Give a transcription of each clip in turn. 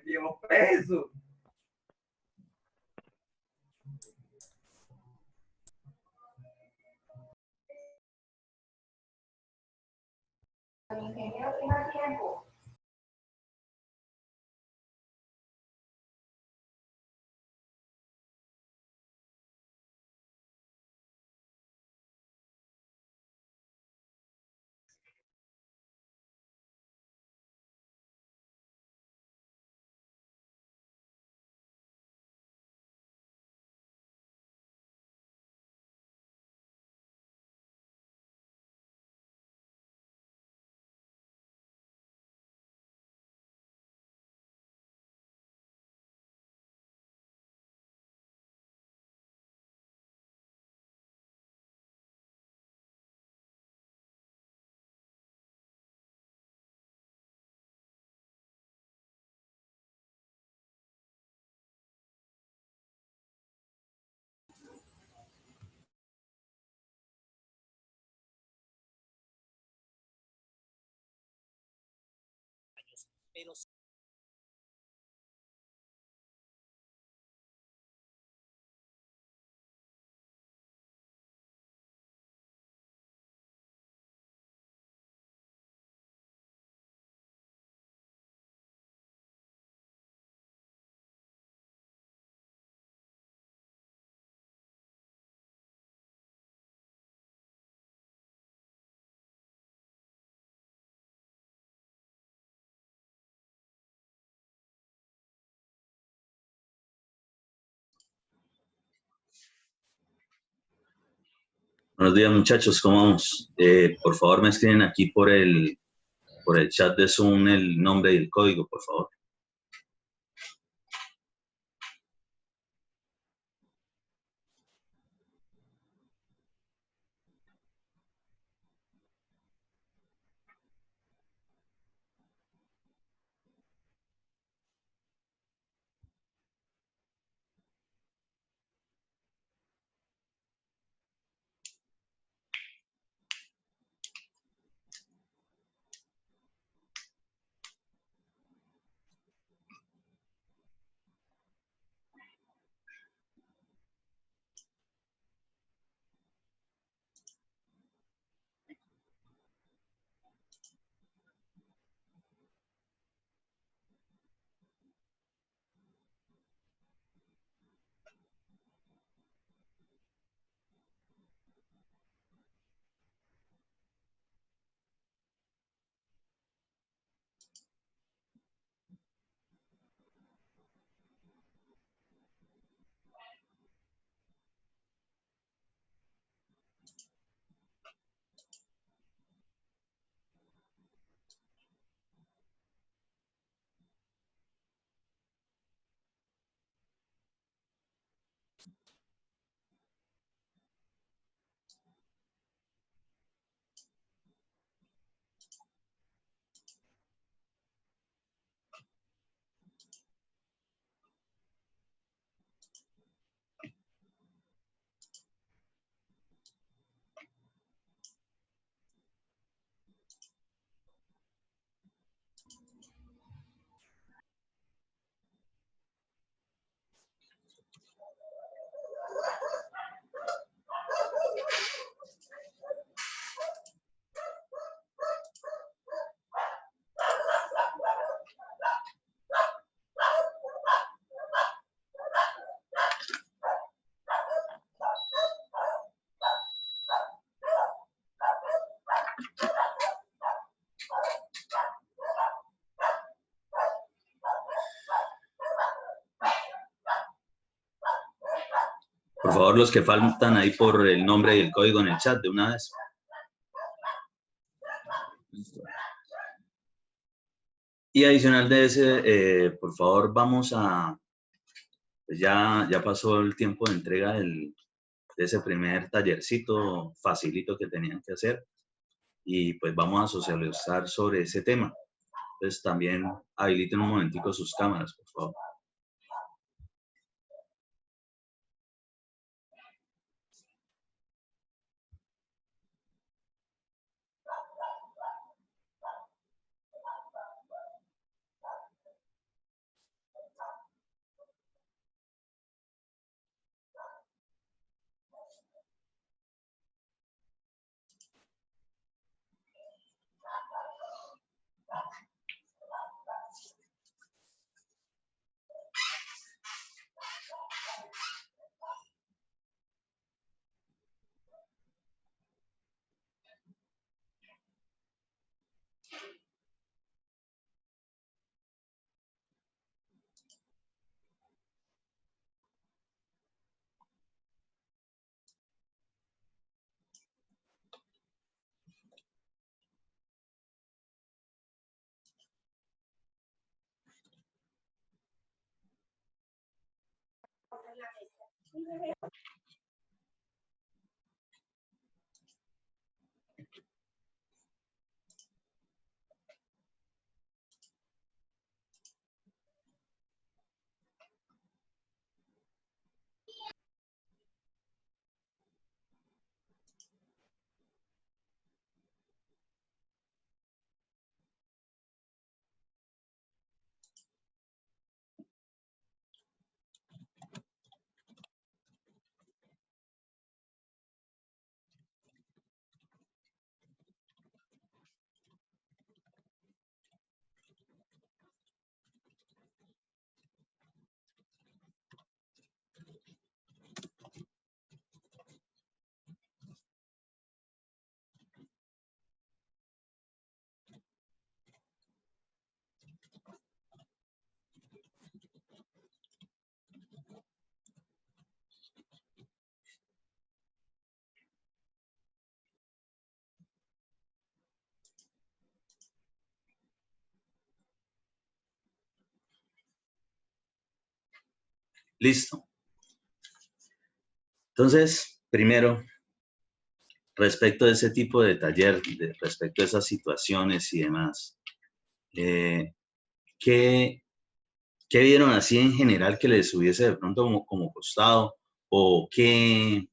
Llevo preso. El ingeniero tiene tiempo. Pero Buenos días, muchachos, ¿cómo vamos? Por favor, me escriben aquí por el chat de Zoom el nombre y el código, por favor. Por favor, los que faltan ahí por el nombre y el código en el chat de una vez. Y adicional de ese, por favor, vamos a... Pues ya pasó el tiempo de entrega de ese primer tallercito facilito que tenían que hacer. y pues vamos a socializar sobre ese tema. Entonces también habiliten un momentico sus cámaras, por favor. Listo. Entonces, primero, respecto de ese tipo de taller, respecto a esas situaciones y demás, ¿qué, qué vieron así en general que les hubiese de pronto como costado? ¿O qué,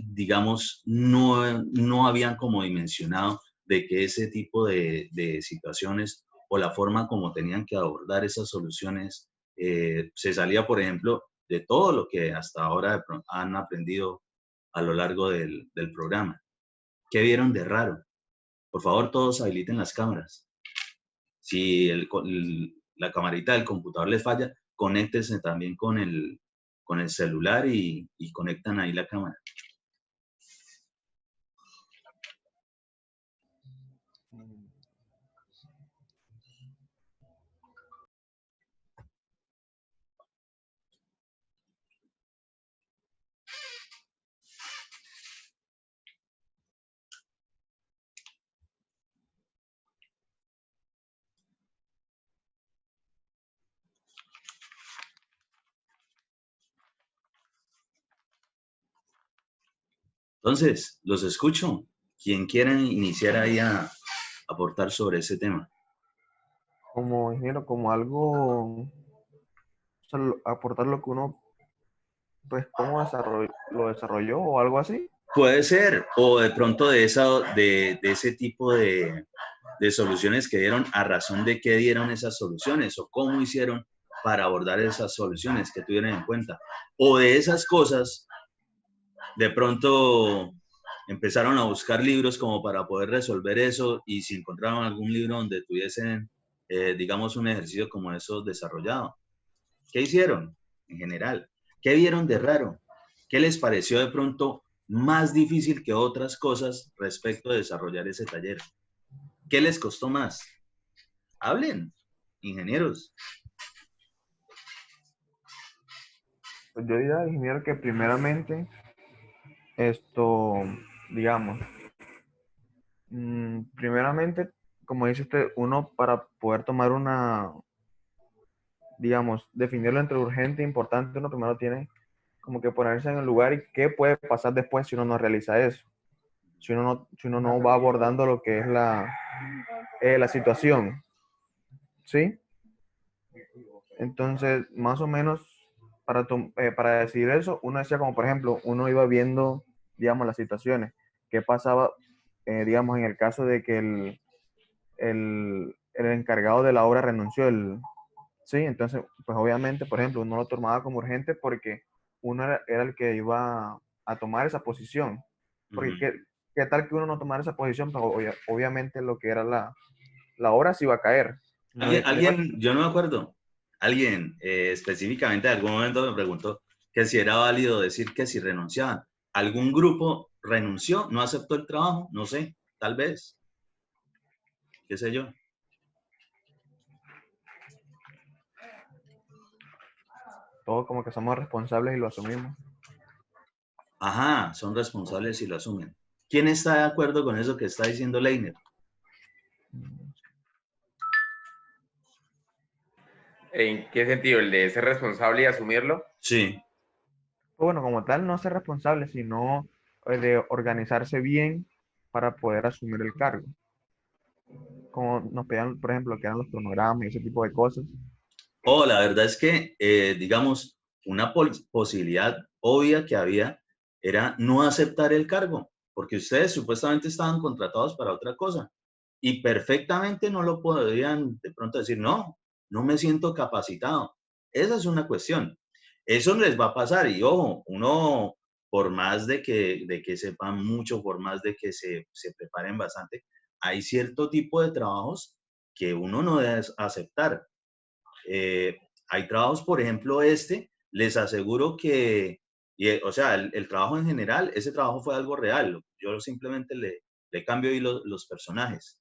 digamos, no habían como dimensionado de que ese tipo de situaciones o la forma como tenían que abordar esas soluciones se salía, por ejemplo, de todo lo que hasta ahora han aprendido a lo largo del programa? ¿Qué vieron de raro? Por favor, todos habiliten las cámaras. Si la camarita del computador les falla, conéctense también con el celular y conectan ahí la cámara. Entonces, los escucho. Quien quiera iniciar ahí a aportar sobre ese tema. Como ingeniero, como algo, o sea, aportar lo que uno, pues, cómo lo desarrolló o algo así. Puede ser, o de pronto de ese tipo de soluciones que dieron, a razón de qué dieron esas soluciones, o cómo hicieron para abordar esas soluciones que tuvieron en cuenta. O de esas cosas, de pronto empezaron a buscar libros como para poder resolver eso, y si encontraron algún libro donde tuviesen, digamos, un ejercicio como eso desarrollado. ¿Qué hicieron en general? ¿Qué vieron de raro? ¿Qué les pareció de pronto más difícil que otras cosas respecto de desarrollar ese taller? ¿Qué les costó más? Hablen, ingenieros. Pues yo diría, ingeniero, que primeramente esto, digamos, primeramente, como dice usted, uno para poder tomar una, digamos, definirlo entre urgente e importante, uno primero tiene como que ponerse en el lugar y qué puede pasar después si uno no realiza eso. si uno no va abordando lo que es la situación, ¿sí? Entonces, más o menos, para decidir eso, uno decía como, por ejemplo, uno iba viendo, digamos, las situaciones. ¿Qué pasaba, digamos, en el caso de que el encargado de la obra renunció? Sí, entonces, pues obviamente, por ejemplo, uno lo tomaba como urgente porque uno era el que iba a tomar esa posición. Porque Ujú. qué tal que uno no tomara esa posición, pues obviamente lo que era la obra se iba a caer. No, Yo no me acuerdo, alguien específicamente en algún momento me preguntó que si era válido decir que si renunciaban. ¿Algún grupo renunció, no aceptó el trabajo? No sé, tal vez, qué sé yo. todo como que somos responsables y lo asumimos. Ajá, son responsables y lo asumen. ¿Quién está de acuerdo con eso que está diciendo Leiner? ¿En qué sentido? ¿El de ser responsable y asumirlo? Sí. Pues bueno, como tal, no ser responsable, sino de organizarse bien para poder asumir el cargo. Como nos pedían, por ejemplo, que eran los cronogramas y ese tipo de cosas. Oh, la verdad es que, digamos, una posibilidad obvia que había era no aceptar el cargo, porque ustedes supuestamente estaban contratados para otra cosa y perfectamente no lo podrían de pronto decir, no, no me siento capacitado. Esa es una cuestión. Eso les va a pasar y ojo, uno, por más de que sepan mucho, por más de que se preparen bastante, hay cierto tipo de trabajos que uno no debe aceptar. Hay trabajos, por ejemplo, les aseguro que, o sea, el trabajo en general, ese trabajo fue algo real. Yo simplemente le cambio ahí los personajes.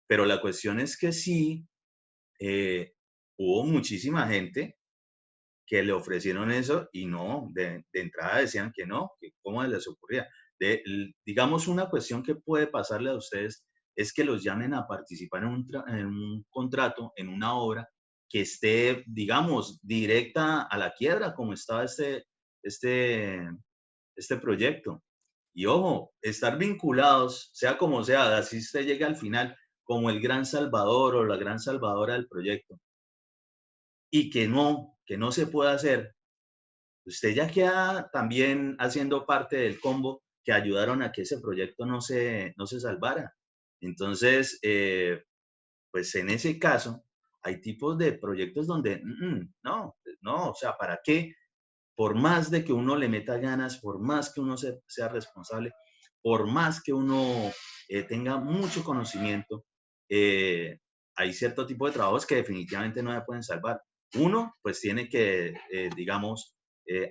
Pero la cuestión es que sí, eh, hubo muchísima gente que le ofrecieron eso y no, de entrada decían que no, que cómo les ocurría. Digamos, una cuestión que puede pasarle a ustedes es que los llamen a participar en un contrato, en una obra que esté, digamos, directa a la quiebra, como estaba este, este proyecto. Y ojo, estar vinculados, sea como sea, así usted llegue al final como el gran salvador o la gran salvadora del proyecto, y que no se pueda hacer, usted ya queda también haciendo parte del combo que ayudaron a que ese proyecto no se salvara. Entonces, pues en ese caso, hay tipos de proyectos donde, no, no, o sea, ¿para qué? Por más de que uno le meta ganas, por más que uno sea responsable, por más que uno tenga mucho conocimiento, eh, hay cierto tipo de trabajos que definitivamente no se pueden salvar. Uno, pues tiene que, digamos,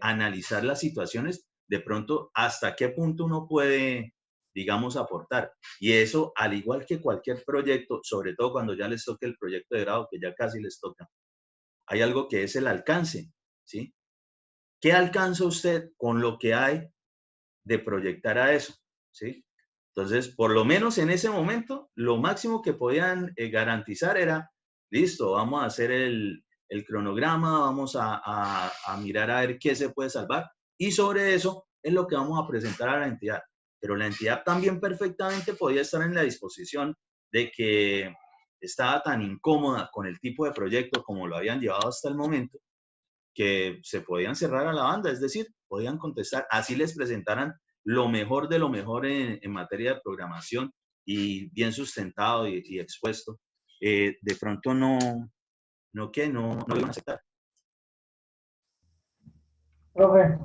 analizar las situaciones, de pronto, hasta qué punto uno puede, digamos, aportar. Y eso, al igual que cualquier proyecto, sobre todo cuando ya les toque el proyecto de grado, que ya casi les toca, hay algo que es el alcance, ¿sí? ¿Qué alcanza usted con lo que hay de proyectar a eso? ¿Sí? Entonces, por lo menos en ese momento, lo máximo que podían garantizar era, listo, vamos a hacer el cronograma, vamos a mirar a ver qué se puede salvar y sobre eso es lo que vamos a presentar a la entidad. Pero la entidad también perfectamente podía estar en la disposición de que estaba tan incómoda con el tipo de proyecto como lo habían llevado hasta el momento, que se podían cerrar a la banda, es decir, podían contestar, así les presentaran lo mejor de lo mejor en materia de programación y bien sustentado y expuesto. De pronto no lo iban a aceptar. Profe,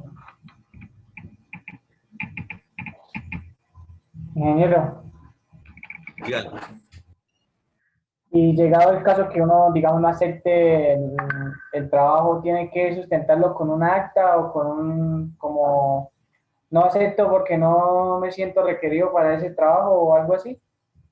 ingeniero, Dígalo. y llegado el caso que uno, digamos, no acepte el trabajo, ¿tiene que sustentarlo con un acta o con un, como, no acepto porque no me siento requerido para ese trabajo o algo así?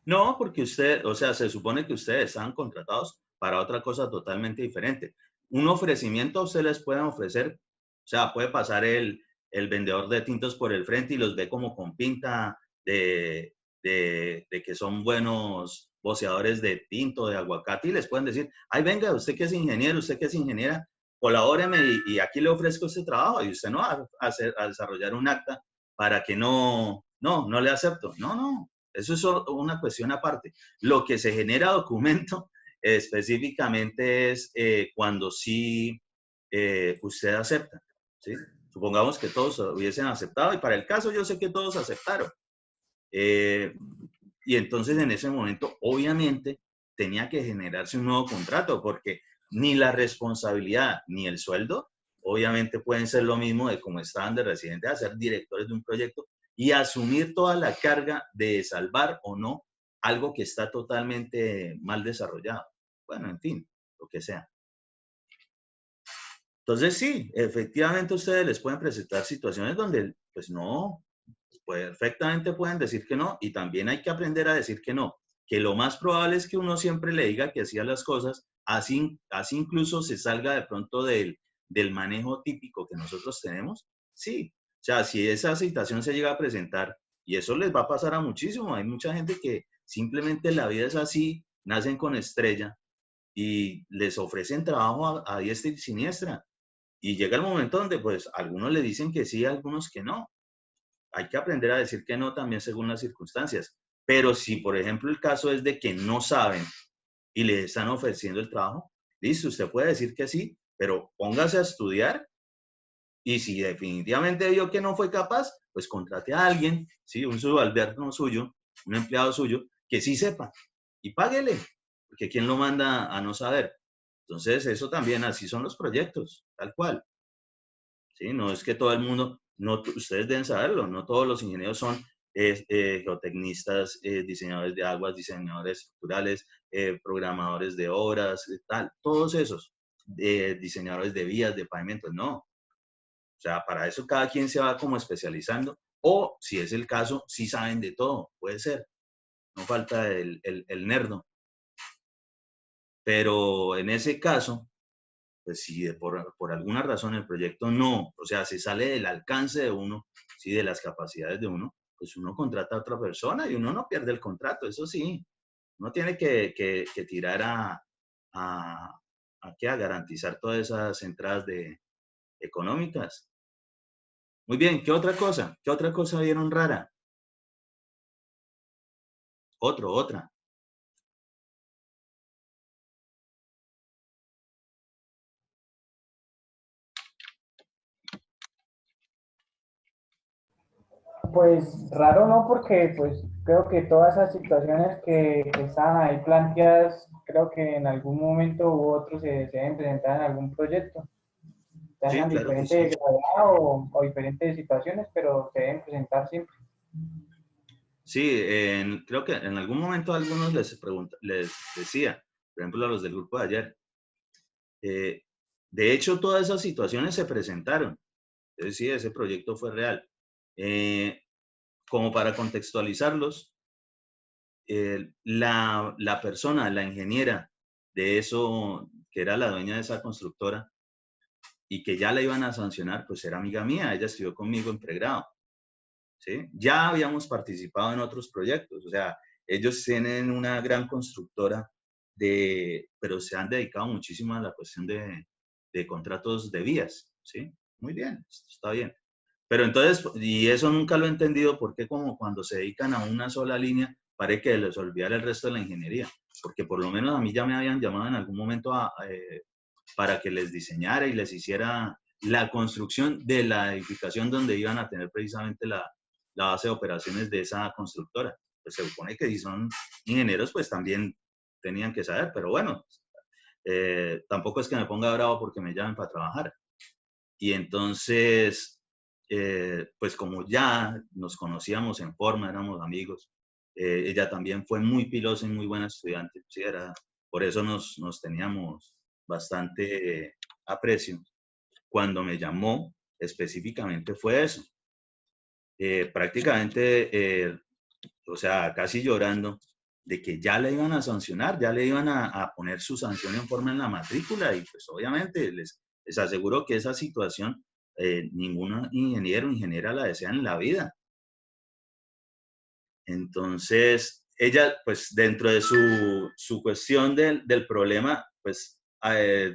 No, porque usted, o sea, se supone que ustedes están contratados para otra cosa totalmente diferente. Un ofrecimiento a ustedes les pueden ofrecer, o sea, puede pasar el vendedor de tintos por el frente y los ve como con pinta de que son buenos voceadores de tinto, de aguacate, y les pueden decir, ay, venga, usted que es ingeniero, usted que es ingeniera, colabóreme y aquí le ofrezco este trabajo, y usted no va a desarrollar un acta para que no no, no le acepto. No, no, eso es una cuestión aparte. Lo que se genera documento específicamente es cuando sí usted acepta, ¿sí? Supongamos que todos hubiesen aceptado y para el caso yo sé que todos aceptaron. Y entonces en ese momento, obviamente, tenía que generarse un nuevo contrato porque ni la responsabilidad ni el sueldo, obviamente pueden ser lo mismo de como estaban de residentes a ser directores de un proyecto y asumir toda la carga de salvar o no algo que está totalmente mal desarrollado. Bueno, en fin, lo que sea. Entonces sí, efectivamente ustedes les pueden presentar situaciones donde pues no, perfectamente pueden decir que no y también hay que aprender a decir que no, que lo más probable es que uno siempre le diga que hacía las cosas, así incluso se salga de pronto del manejo típico que nosotros tenemos, sí, o sea, si esa situación se llega a presentar, y eso les va a pasar a muchísimo, hay mucha gente que simplemente la vida es así, nacen con estrella y les ofrecen trabajo a diestra y siniestra, y llega el momento donde pues algunos le dicen que sí, algunos que no. Hay que aprender a decir que no también según las circunstancias. Pero si, por ejemplo, el caso es de que no saben y les están ofreciendo el trabajo, listo, usted puede decir que sí, pero póngase a estudiar y si definitivamente vio que no fue capaz, pues contrate a alguien, ¿sí? Un subalterno suyo, un empleado suyo, que sí sepa y páguele, porque ¿quién lo manda a no saber? Entonces, eso también, así son los proyectos, tal cual. ¿Sí? No es que todo el mundo, no, ustedes deben saberlo, no todos los ingenieros son geotecnistas, diseñadores de aguas, diseñadores estructurales, programadores de obras, tal, todos esos, diseñadores de vías, de pavimentos, no. O sea, para eso cada quien se va como especializando, o si es el caso, sí saben de todo, puede ser, no falta el nerdo. Pero en ese caso, pues si por alguna razón el proyecto no, o sea, se sale del alcance de uno, ¿sí? De las capacidades de uno, pues uno contrata a otra persona y uno no pierde el contrato, eso sí. Uno tiene que tirar a garantizar todas esas entradas económicas. Muy bien, ¿qué otra cosa? ¿Qué otra cosa vieron rara? Otra. Pues raro no, porque pues creo que todas esas situaciones que estaban ahí planteadas, creo que en algún momento u otro se deben presentar en algún proyecto, ya Sí, sean claro que sí. diferentes de gravedad o diferentes situaciones, pero se deben presentar siempre. Sí, creo que en algún momento a algunos les decía, por ejemplo a los del grupo de ayer, de hecho todas esas situaciones se presentaron, es decir, ese proyecto fue real. Como para contextualizarlos, la persona, la ingeniera de eso, que era la dueña de esa constructora y que ya la iban a sancionar, pues era amiga mía, ella estudió conmigo en pregrado, ¿sí? Ya habíamos participado en otros proyectos, o sea, ellos tienen una gran constructora, pero se han dedicado muchísimo a la cuestión de contratos de vías, ¿sí? Muy bien, está bien. Pero entonces, y eso nunca lo he entendido, porque como cuando se dedican a una sola línea, parece que les olvidara el resto de la ingeniería, porque por lo menos a mí ya me habían llamado en algún momento para que les diseñara y les hiciera la construcción de la edificación donde iban a tener precisamente la base de operaciones de esa constructora. Pues se supone que si son ingenieros, pues también tenían que saber, pero bueno, tampoco es que me ponga bravo porque me llamen para trabajar. Y entonces, pues como ya nos conocíamos en forma, éramos amigos, ella también fue muy pilosa y muy buena estudiante, ¿sí? Por eso nos teníamos bastante aprecio. Cuando me llamó, específicamente fue eso. Prácticamente, o sea, casi llorando, de que ya le iban a sancionar, ya le iban a poner su sanción en forma en la matrícula y pues obviamente les aseguro que esa situación ningún ingeniero o ingeniera la desea en la vida. Entonces, ella, pues dentro de su cuestión del problema, pues,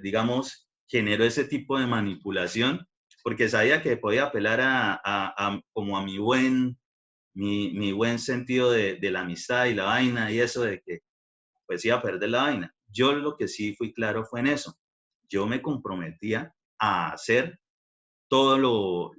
digamos, generó ese tipo de manipulación, porque sabía que podía apelar como a mi buen mi buen sentido de la amistad y la vaina y eso de que pues iba a perder la vaina. Yo lo que sí fui claro fue en eso. Yo me comprometía a hacer todo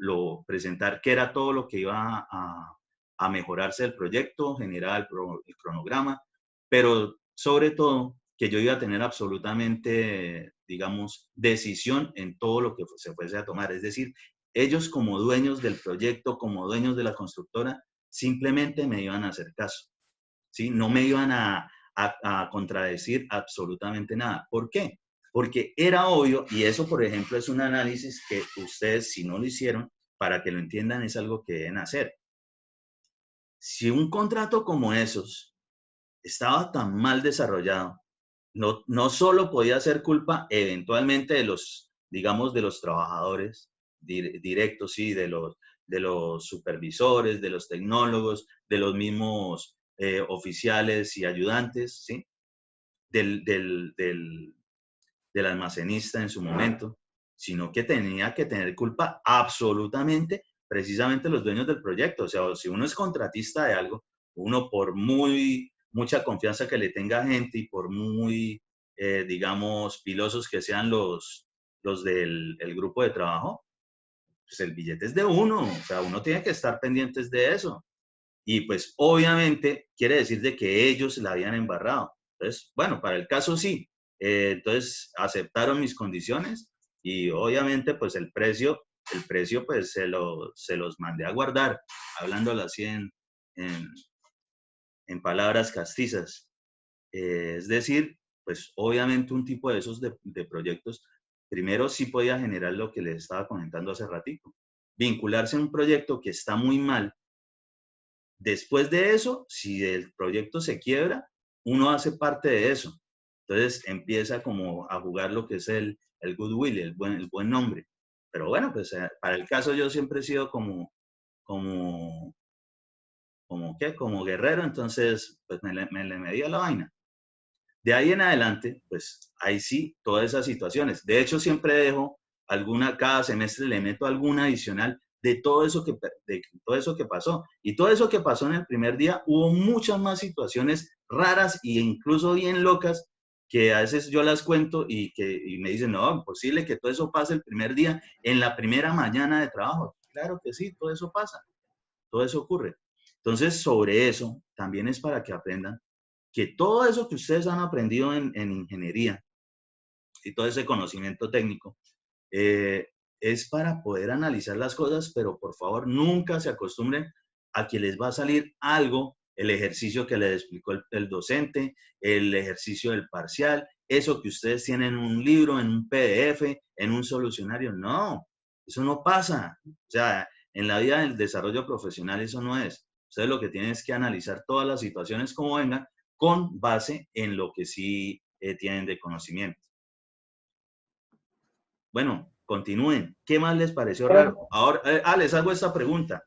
presentar qué era todo lo que iba a mejorarse del proyecto, generar el cronograma, pero sobre todo que yo iba a tener absolutamente, digamos, decisión en todo lo que se fuese a tomar. Es decir, ellos como dueños del proyecto, como dueños de la constructora, simplemente me iban a hacer caso, ¿sí? No me iban a contradecir absolutamente nada. ¿Por qué? Porque era obvio, y eso, por ejemplo, es un análisis que ustedes, si no lo hicieron, para que lo entiendan, es algo que deben hacer. Si un contrato como esos estaba tan mal desarrollado, no solo podía ser culpa eventualmente de los, digamos, de los trabajadores directos, sí, de los supervisores, de los tecnólogos, de los mismos oficiales y ayudantes, ¿sí? Del almacenista en su momento, sino que tenía que tener culpa absolutamente precisamente los dueños del proyecto. O sea, si uno es contratista de algo, uno por mucha confianza que le tenga a gente y por muy, digamos, pilosos que sean los del el grupo de trabajo, pues el billete es de uno. O sea, uno tiene que estar pendientes de eso. Y pues obviamente quiere decir de que ellos la habían embarrado. Entonces, bueno, para el caso sí. Entonces aceptaron mis condiciones y obviamente pues el precio pues se los mandé a guardar, hablándolo así en palabras castizas. Es decir, pues obviamente un tipo de esos de proyectos, primero sí podía generar lo que les estaba comentando hace ratito, vincularse a un proyecto que está muy mal. Después de eso, si el proyecto se quiebra, uno hace parte de eso. Entonces empieza como a jugar lo que es el goodwill, el buen nombre. Pero bueno, pues para el caso yo siempre he sido como guerrero, entonces pues me le medía la vaina. De ahí en adelante, pues ahí sí, todas esas situaciones. De hecho, siempre dejo cada semestre le meto alguna adicional de todo eso que pasó. Y todo eso que pasó en el primer día, hubo muchas más situaciones raras e incluso bien locas que a veces yo las cuento y me dicen, no, imposible que todo eso pase el primer día, en la primera mañana de trabajo. Claro que sí, todo eso pasa, todo eso ocurre. Entonces, sobre eso, también es para que aprendan que todo eso que ustedes han aprendido en ingeniería y todo ese conocimiento técnico, es para poder analizar las cosas, pero por favor nunca se acostumbren a que les va a salir algo, el ejercicio que les explicó el docente, el ejercicio del parcial, eso que ustedes tienen en un libro, en un PDF, en un solucionario. No, eso no pasa. O sea, en la vida del desarrollo profesional eso no es. Ustedes lo que tienen es que analizar todas las situaciones como vengan con base en lo que sí tienen de conocimiento. Bueno, continúen. ¿Qué más les pareció raro? Ahora, les hago esta pregunta.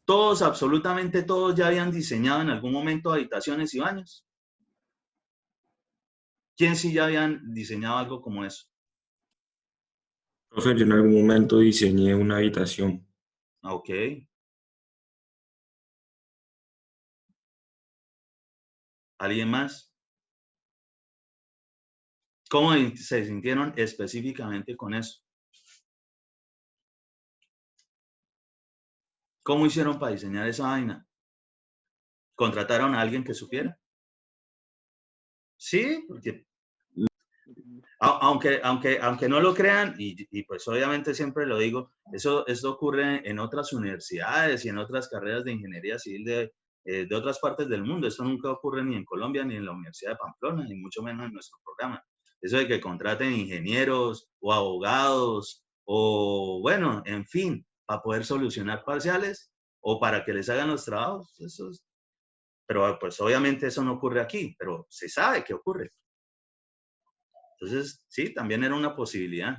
¿Todos, absolutamente todos, ya habían diseñado en algún momento habitaciones y baños? ¿Quién sí ya habían diseñado algo como eso? Profe, yo en algún momento diseñé una habitación. Ok. ¿Alguien más? ¿Cómo se sintieron específicamente con eso? ¿Cómo hicieron para diseñar esa vaina? ¿Contrataron a alguien que supiera? Sí, porque aunque no lo crean, y pues obviamente siempre lo digo, eso ocurre en otras universidades y en otras carreras de ingeniería civil de otras partes del mundo. Esto nunca ocurre ni en Colombia, ni en la Universidad de Pamplona, ni mucho menos en nuestro programa. Eso de que contraten ingenieros o abogados o bueno, en fin, para poder solucionar parciales o para que les hagan los trabajos, pero pues obviamente eso no ocurre aquí, pero se sabe que ocurre. Entonces, sí, también era una posibilidad.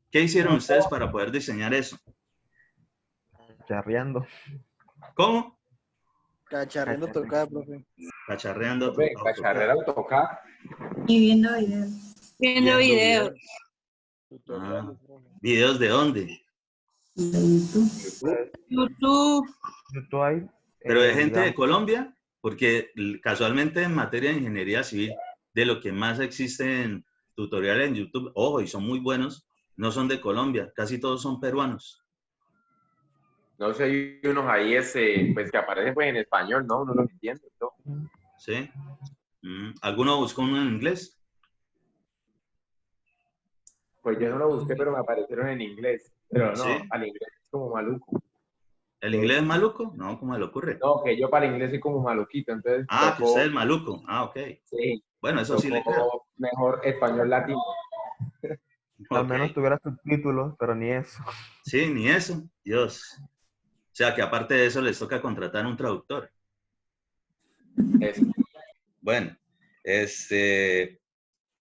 ¿Qué hicieron ustedes para poder diseñar eso? Charreando. ¿Cómo? Cacharreando tocada, profe. Cacharreando. Cacharrera AutoCAD. Y viendo videos. Viendo videos. Ah, ¿videos de dónde? YouTube. YouTube. YouTube hay, Pero de gente de digamos, Colombia, porque casualmente en materia de ingeniería civil, de lo que más existen tutoriales en YouTube, ojo, y son muy buenos, no son de Colombia, casi todos son peruanos. No sé, hay unos ahí pues, que aparecen pues, en español, ¿no? Uno lo entiende, ¿no? ¿Sí? ¿Alguno buscó uno en inglés? Pues yo no lo busqué, pero me aparecieron en inglés. Pero ¿Sí? no, al inglés es como maluco. ¿El inglés es maluco? No, ¿cómo le ocurre? No, que yo para el inglés soy como maluquito, entonces Ah, que usted es maluco. Ah, ok. sí, Bueno, eso sí le creo. tocó mejor español latino. al Ok. menos tuviera subtítulos, pero ni eso. Sí, ni eso. Dios. O sea, que aparte de eso les toca contratar un traductor. Eso. Bueno,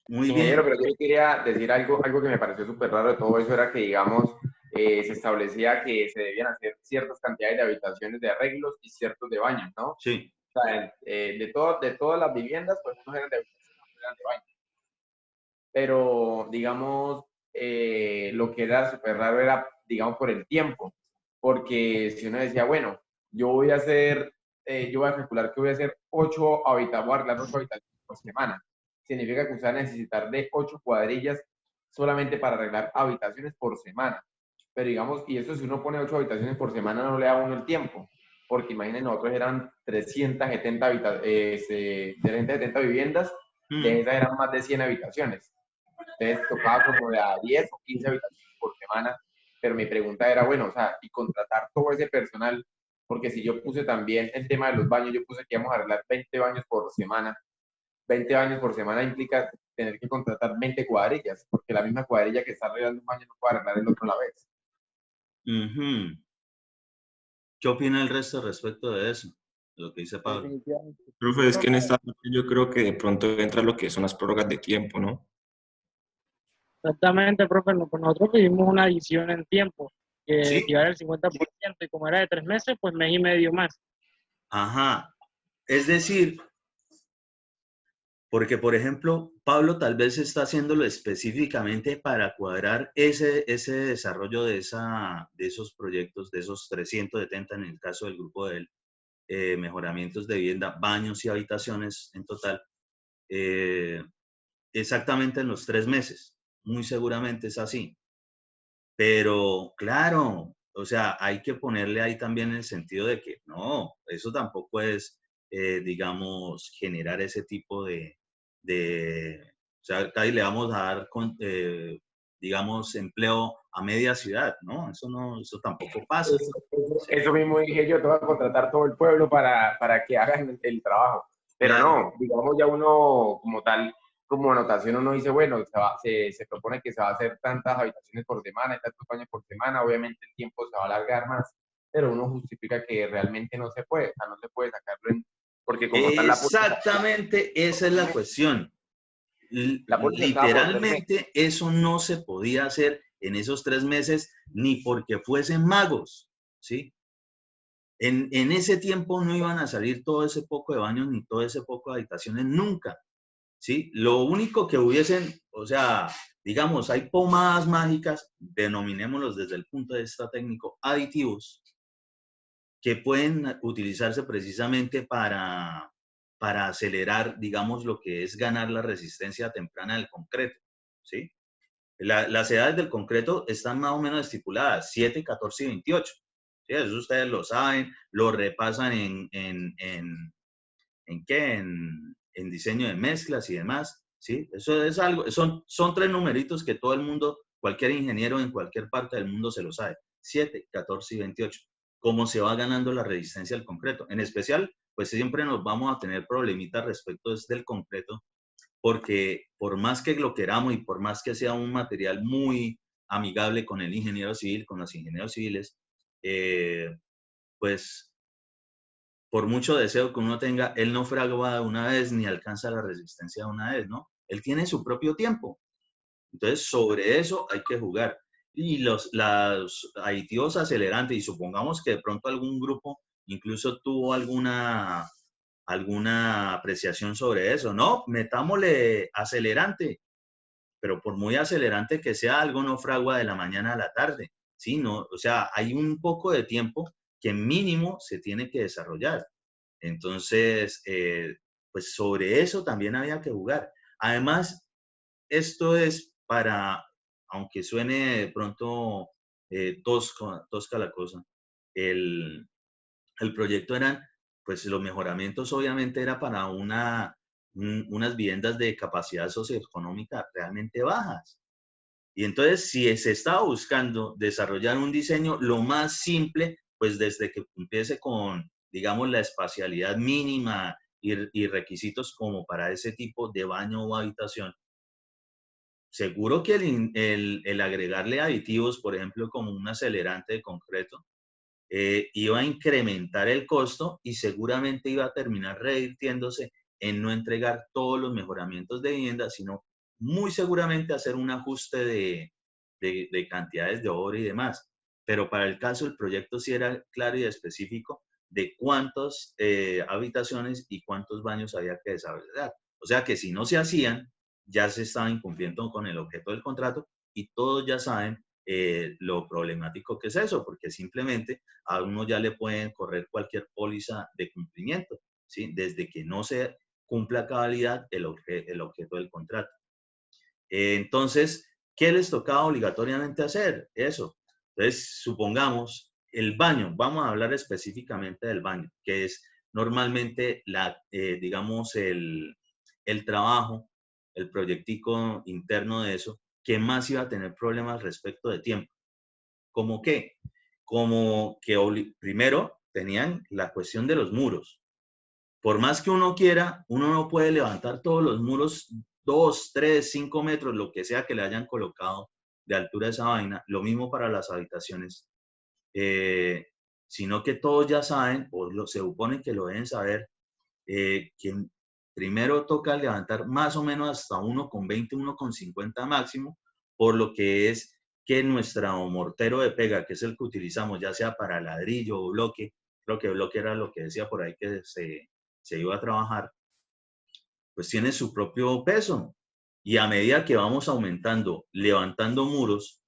muy Ingeniero, bien. pero yo le quería decir algo que me pareció súper raro de todo eso, era que, digamos, se establecía que se debían hacer ciertas cantidades de habitaciones de arreglos y ciertos de baños, ¿no? Sí. O sea, de todas las viviendas, pues unos eran de habitaciones, otros eran de baños. Pero, digamos, lo que era súper raro era, digamos, por el tiempo. Porque si uno decía, bueno, yo voy a calcular que voy a hacer 8 habitaciones, voy a arreglar 8 habitaciones por semana. Significa que usted va a necesitar de 8 cuadrillas solamente para arreglar habitaciones por semana. Pero digamos, y eso si uno pone 8 habitaciones por semana no le da uno el tiempo. Porque imaginen, nosotros eran 370 viviendas, de esas eran más de 100 habitaciones. Entonces tocaba como de a 10 o 15 habitaciones por semana, pero mi pregunta era, bueno, o sea, y contratar todo ese personal, porque si yo puse también el tema de los baños, yo puse que íbamos a arreglar 20 baños por semana, 20 baños por semana implica tener que contratar 20 cuadrillas, porque la misma cuadrilla que está arreglando un baño no puede arreglar el otro a la vez. Ujú. ¿Qué opina el resto respecto de eso? De lo que dice Pablo. Definitivamente. Profe, es que en esta parte yo creo que de pronto entra lo que son las prórrogas de tiempo, ¿no? Exactamente, profe. Pues nosotros pedimos una adición en tiempo, que Sí. equivale al 50%, y como era de 3 meses, pues mes y medio más. Ajá. Es decir, porque, por ejemplo, Pablo tal vez está haciéndolo específicamente para cuadrar ese desarrollo de esos proyectos, de esos 370 en el caso del grupo de él, mejoramientos de vivienda, baños y habitaciones en total, exactamente en los 3 meses. Muy seguramente es así. Pero, claro, o sea, hay que ponerle ahí también el sentido de que no, eso tampoco es, digamos, generar ese tipo o sea, ahí le vamos a dar, digamos, empleo a media ciudad, ¿no? Eso no, eso tampoco pasa. Eso mismo dije yo, te voy a contratar todo el pueblo para que hagan el trabajo. Pero Claro. no, digamos ya uno como tal, como anotación uno dice, bueno, se propone que se va a hacer tantas habitaciones por semana, tantos baños por semana, obviamente el tiempo se va a alargar más, pero uno justifica que realmente no se puede, o sea, no se puede sacarlo porque como tal Exactamente, esa es la cuestión. la póliza estaba por 3 meses. Literalmente eso no se podía hacer en esos 3 meses ni porque fuesen magos, ¿sí? En ese tiempo no iban a salir todo ese poco de baños ni todo ese poco de habitaciones nunca, ¿sí? Lo único que hubiesen, o sea, digamos, hay pomadas mágicas, denominémoslos desde el punto de vista técnico, aditivos, que pueden utilizarse precisamente para acelerar, digamos, lo que es ganar la resistencia temprana del concreto, ¿sí? Las edades del concreto están más o menos estipuladas, 7, 14 y 28. ¿Sí? Eso ustedes lo saben, lo repasan ¿en qué? En diseño de mezclas y demás, ¿sí? Eso es algo, son 3 numeritos que todo el mundo, cualquier ingeniero en cualquier parte del mundo se lo sabe, 7, 14 y 28. Cómo se va ganando la resistencia al concreto. En especial, pues siempre nos vamos a tener problemitas respecto del concreto, porque por más que lo queramos y por más que sea un material muy amigable con el ingeniero civil, con los ingenieros civiles, pues por mucho deseo que uno tenga, él no fragua de una vez ni alcanza la resistencia de una vez, ¿no? Él tiene su propio tiempo. Entonces, sobre eso hay que jugar. Y los aditivos acelerantes, y supongamos que de pronto algún grupo incluso tuvo alguna apreciación sobre eso, ¿no? Metámosle acelerante, pero por muy acelerante que sea, algo no fragua de la mañana a la tarde. ¿sí? No, o sea, hay un poco de tiempo que mínimo se tiene que desarrollar. Entonces, pues sobre eso también había que jugar. Además, esto es para, aunque suene de pronto tosca la cosa, el, el proyecto eran, pues los mejoramientos obviamente era para unas viviendas de capacidad socioeconómica realmente bajas. Y entonces, si se estaba buscando desarrollar un diseño lo más simple, pues desde que cumpliese con, digamos, la espacialidad mínima y requisitos como para ese tipo de baño o habitación, seguro que el agregarle aditivos, por ejemplo, como un acelerante de concreto, iba a incrementar el costo y seguramente iba a terminar revirtiéndose en no entregar todos los mejoramientos de vivienda, sino muy seguramente hacer un ajuste de cantidades de obra y demás. Pero para el caso del proyecto sí era claro y específico de cuántas habitaciones y cuántos baños había que desarrollar. O sea que si no se hacían, ya se estaba incumpliendo con el objeto del contrato y todos ya saben lo problemático que es eso, porque simplemente a uno ya le pueden correr cualquier póliza de cumplimiento, ¿sí? Desde que no se cumpla a cabalidad el objeto del contrato. Entonces, ¿qué les tocaba obligatoriamente hacer? Eso. Entonces, supongamos el baño, vamos a hablar específicamente del baño, que es normalmente, digamos, el trabajo, el proyectico interno de eso, que más iba a tener problemas respecto de tiempo. ¿Cómo qué? Como que primero tenían la cuestión de los muros. Por más que uno quiera, uno no puede levantar todos los muros 2, 3, 5 metros, lo que sea que le hayan colocado de altura a esa vaina. Lo mismo para las habitaciones. Sino que todos ya saben, o se supone que lo deben saber, que primero toca levantar más o menos hasta 1,20, 1,50 máximo, por lo que es que nuestro mortero de pega, que es el que utilizamos ya sea para ladrillo o bloque, creo que bloque era lo que decía por ahí que se iba a trabajar, pues tiene su propio peso. Y a medida que vamos aumentando, levantando muros,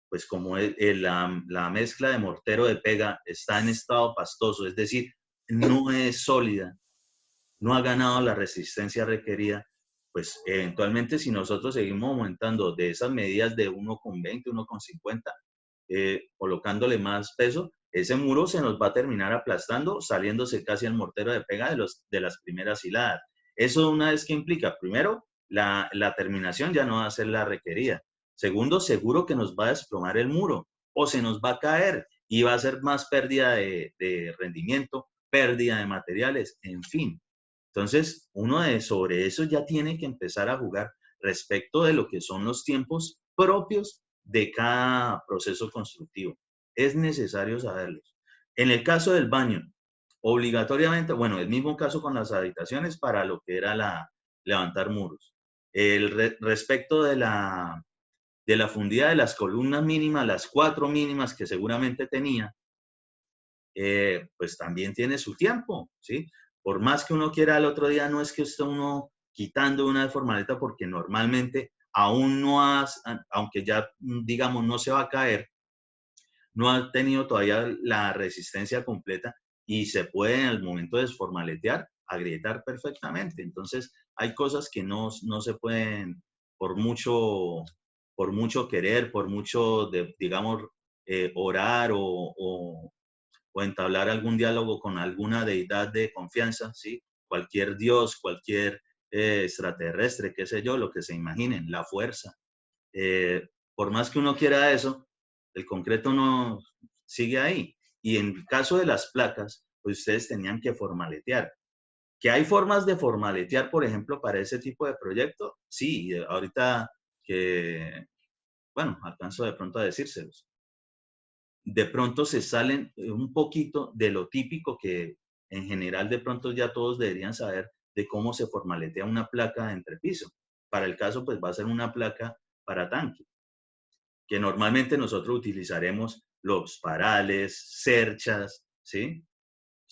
pues como la mezcla de mortero de pega está en estado pastoso, es decir, no es sólida, no ha ganado la resistencia requerida, pues eventualmente si nosotros seguimos aumentando de esas medidas de 1,20, 1,50, colocándole más peso, ese muro se nos va a terminar aplastando, saliéndose casi el mortero de pega de las primeras hiladas. Eso una vez que implica, primero, la terminación ya no va a ser la requerida. Segundo, seguro que nos va a desplomar el muro o se nos va a caer y va a ser más pérdida de rendimiento, pérdida de materiales, en fin. Entonces, sobre eso ya tiene que empezar a jugar respecto de lo que son los tiempos propios de cada proceso constructivo. Es necesario saberlos. En el caso del baño, obligatoriamente, bueno, el mismo caso con las habitaciones para lo que era levantar muros. Respecto de la fundida de las columnas mínimas, las 4 mínimas que seguramente tenía, pues también tiene su tiempo, ¿sí? Por más que uno quiera, el otro día no es que esté uno quitando una deformaleta porque normalmente aún no aunque ya digamos no se va a caer, no ha tenido todavía la resistencia completa y se puede en el momento de desformaletear, agrietar perfectamente. Entonces hay cosas que no se pueden, por mucho querer, por mucho, digamos, orar o entablar algún diálogo con alguna deidad de confianza, ¿sí? Cualquier dios, cualquier extraterrestre, qué sé yo, lo que se imaginen, la fuerza. Por más que uno quiera eso, el concreto no sigue ahí. Y en el caso de las placas, pues ustedes tenían que formaletear. ¿Que hay formas de formaletear, por ejemplo, para ese tipo de proyecto? Sí, ahorita que, bueno, alcanzo de pronto a decírselos. De pronto se salen un poquito de lo típico que en general de pronto ya todos deberían saber de cómo se formaletea una placa de entrepiso. Para el caso, pues va a ser una placa para tanque, que normalmente nosotros utilizaremos los parales, cerchas, ¿sí?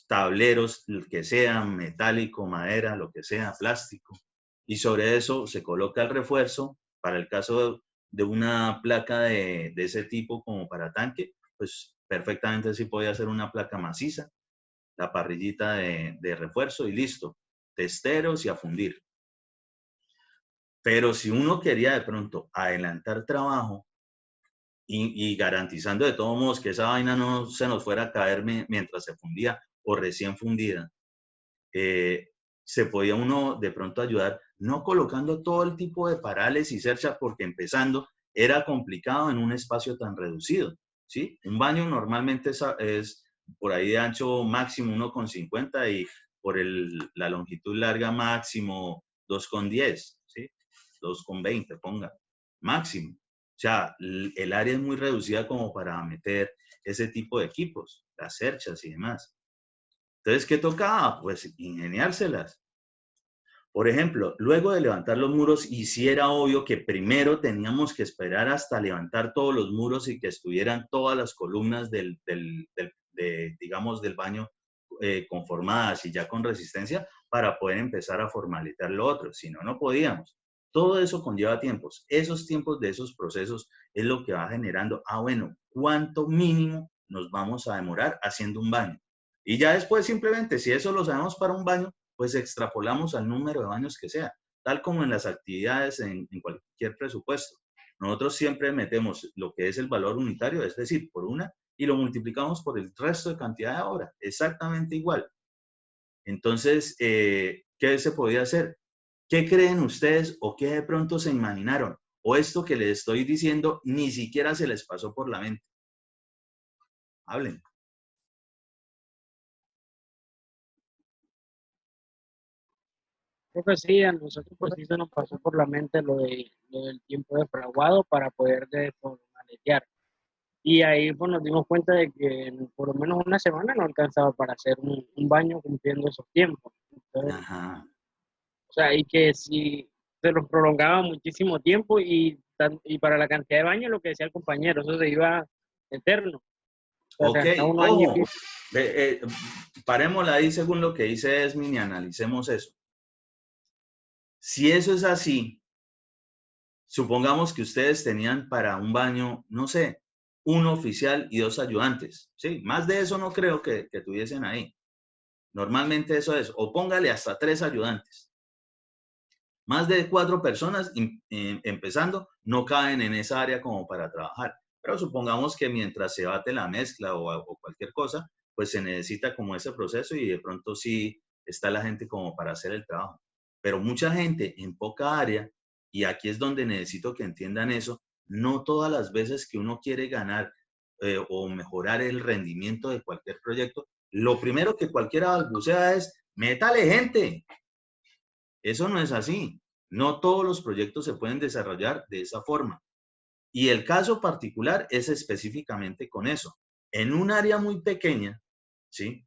Tableros, el que sea, metálico, madera, lo que sea, plástico. Y sobre eso se coloca el refuerzo para el caso de una placa de ese tipo como para tanque, pues perfectamente sí podía ser una placa maciza, la parrillita de refuerzo y listo, testeros y a fundir. Pero si uno quería de pronto adelantar trabajo y garantizando de todos modos que esa vaina no se nos fuera a caer mientras se fundía o recién fundida, se podía uno de pronto ayudar, no colocando todo el tipo de parales y cercha, porque empezando era complicado en un espacio tan reducido, ¿sí? Un baño normalmente es por ahí de ancho máximo 1,50 y por la longitud larga máximo 2,10, ¿sí? 2,20, ponga, máximo. O sea, el área es muy reducida como para meter ese tipo de equipos, las cerchas y demás. Entonces, ¿qué tocaba? Pues ingeniárselas. Por ejemplo, luego de levantar los muros, y sí era obvio que primero teníamos que esperar hasta levantar todos los muros y que estuvieran todas las columnas digamos, del baño conformadas y ya con resistencia para poder empezar a formalizar lo otro. Si no, no podíamos. Todo eso conlleva tiempos. Esos tiempos de esos procesos es lo que va generando, bueno, ¿cuánto mínimo nos vamos a demorar haciendo un baño? Y ya después simplemente, si eso lo sabemos para un baño, pues extrapolamos al número de baños que sea, tal como en las actividades en cualquier presupuesto. Nosotros siempre metemos lo que es el valor unitario, es decir, por una, y lo multiplicamos por el resto de cantidad de horas, exactamente igual. Entonces, ¿qué se podía hacer? ¿Qué creen ustedes o qué de pronto se imaginaron? O esto que les estoy diciendo ni siquiera se les pasó por la mente. Hablen. Creo que sí, a nosotros pues sí se nos pasó por la mente lo del tiempo de fraguado para poder formaletear. Y ahí pues nos dimos cuenta de que por lo menos una semana no alcanzaba para hacer un baño cumpliendo esos tiempos. Entonces, Ajá. o sea, y que si se nos prolongaba muchísimo tiempo y para la cantidad de baños, lo que decía el compañero, eso se iba eterno. O sea, Ok, hasta un año y ojo, pico. parémosla ahí según lo que dice Esmin y analicemos eso. Si eso es así, supongamos que ustedes tenían para un baño, no sé, un oficial y 2 ayudantes, ¿sí? Más de eso no creo que tuviesen ahí. Normalmente eso es, o póngale hasta 3 ayudantes. Más de 4 personas empezando no caen en esa área como para trabajar. Pero supongamos que mientras se bate la mezcla o cualquier cosa, pues se necesita como ese proceso y de pronto sí está la gente como para hacer el trabajo. Pero mucha gente en poca área, y aquí es donde necesito que entiendan eso, no todas las veces que uno quiere ganar o mejorar el rendimiento de cualquier proyecto, lo primero que cualquiera balbucea es, métale gente. Eso no es así. No todos los proyectos se pueden desarrollar de esa forma. Y el caso particular es específicamente con eso. En un área muy pequeña, ¿sí?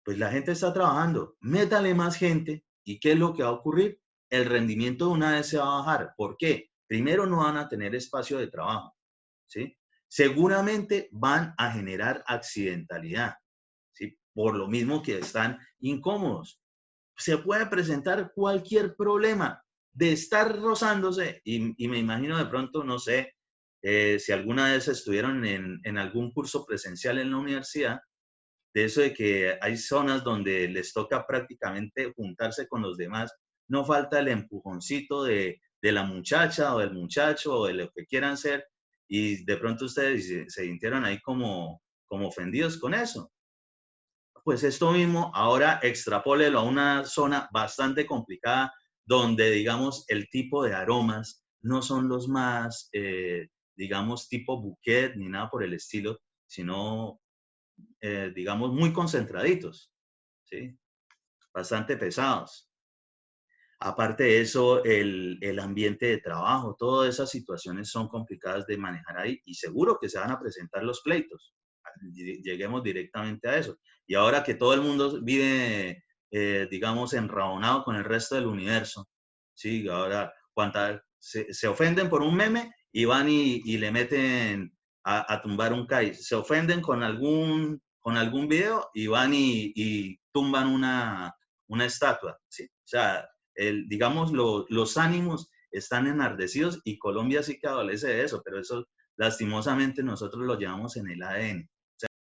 Pues la gente está trabajando. Métale más gente. ¿Y qué es lo que va a ocurrir? El rendimiento de una vez se va a bajar. ¿Por qué? Primero, no van a tener espacio de trabajo, ¿sí? Seguramente van a generar accidentalidad, ¿sí? Por lo mismo que están incómodos. Se puede presentar cualquier problema de estar rozándose y me imagino de pronto, no sé, si alguna vez estuvieron en algún curso presencial en la universidad, de eso de que hay zonas donde les toca prácticamente juntarse con los demás, no falta el empujoncito de la muchacha o del muchacho o de lo que quieran ser y de pronto ustedes se sintieron ahí como ofendidos con eso. Pues esto mismo, ahora extrapólelo a una zona bastante complicada donde, digamos, el tipo de aromas no son los más, digamos, tipo bouquet ni nada por el estilo, sino, digamos, muy concentraditos, ¿sí? Bastante pesados. Aparte de eso, el ambiente de trabajo, todas esas situaciones son complicadas de manejar ahí y seguro que se van a presentar los pleitos. Lleguemos directamente a eso. Y ahora que todo el mundo vive, digamos, enrabonado con el resto del universo, ¿sí? Ahora, se ofenden por un meme y van y le meten a tumbar un CAI. Se ofenden con algún video y van y tumban una estatua, ¿sí? O sea, digamos, los ánimos están enardecidos y Colombia sí que adolece de eso, pero eso lastimosamente nosotros lo llevamos en el ADN.